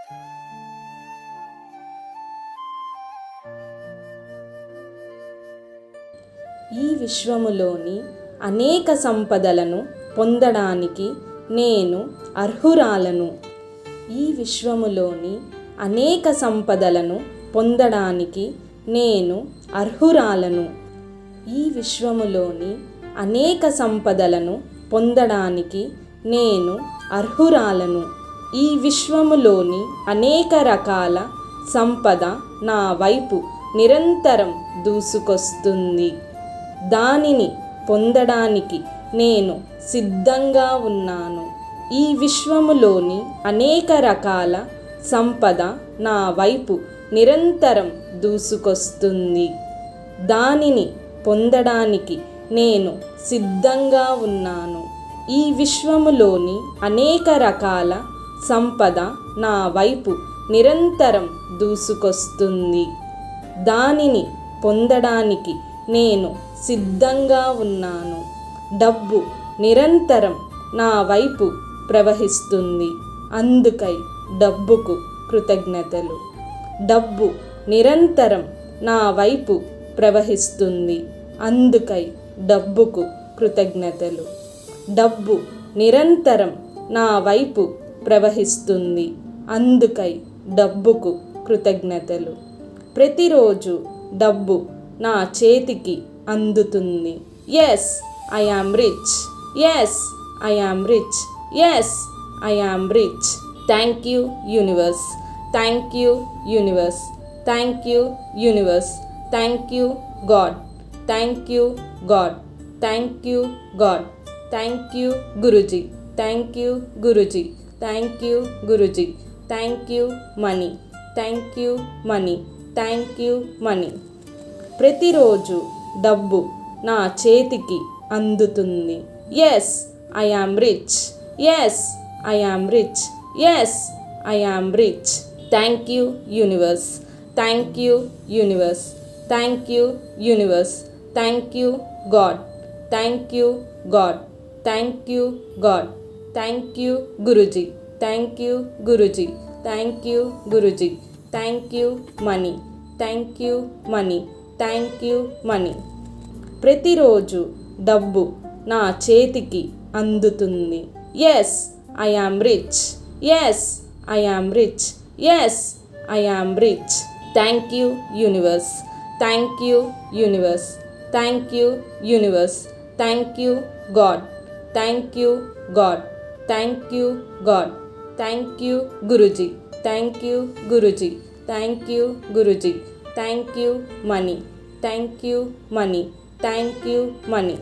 ఈ విశ్వములోని అనేక సంపదలను పొందడానికి నేను అర్హురాలను. ఈ విశ్వములోని అనేక సంపదలను పొందడానికి నేను అర్హురాలను. ఈ విశ్వములోని అనేక సంపదలను పొందడానికి నేను అర్హురాలను. ఈ విశ్వములోని అనేక రకాల సంపద నా వైపు నిరంతరం దూసుకొస్తుంది. దానిని పొందడానికి నేను సిద్ధంగా ఉన్నాను. ఈ విశ్వములోని అనేక రకాల సంపద నా వైపు నిరంతరం దూసుకొస్తుంది. దానిని పొందడానికి నేను సిద్ధంగా ఉన్నాను. ఈ విశ్వములోని అనేక రకాల సంపద నా వైపు నిరంతరం దూసుకొస్తుంది. దానిని పొందడానికి నేను సిద్ధంగా ఉన్నాను. డబ్బు నిరంతరం నా వైపు ప్రవహిస్తుంది. అందుకై డబ్బుకు కృతజ్ఞతలు. డబ్బు నిరంతరం నా వైపు ప్రవహిస్తుంది. అందుకై డబ్బుకు కృతజ్ఞతలు. డబ్బు నిరంతరం నా వైపు ప్రవహిస్తుంది. అందుకై డబ్బుకు కృతజ్ఞతలు. ప్రతిరోజు డబ్బు నా చేతికి అందుతుంది. Yes, I am rich. Yes, I am rich. Yes, I am rich. Thank you universe. Thank you universe. Thank you universe. Thank you God. Thank you God. Thank you God. Thank you Guruji. Thank you Guruji. Thank you Guruji. Thank you money. Thank you money. Thank you money. ప్రతిరోజు డబ్బు నా చేతికి అందుతుంది. Yes, I am rich. Yes, I am rich. Yes, I am rich. Thank you universe. Thank you universe. Thank you universe. Thank you God. Thank you God. Thank you God. Thank you Guruji. Thank you Guruji. Thank you Guruji. Thank you money. Thank you money. Thank you money. ప్రతిరోజు డబ్బు నా చేతికి అందుతుంది. Yes, I am rich. Yes, I am rich. Yes, I am rich. Thank you universe. Thank you universe. Thank you universe. Thank you God. Thank you God. Thank you God. Thank you Guruji. Thank you Guruji. Thank you Guruji. Thank you money. Thank you money. Thank you money.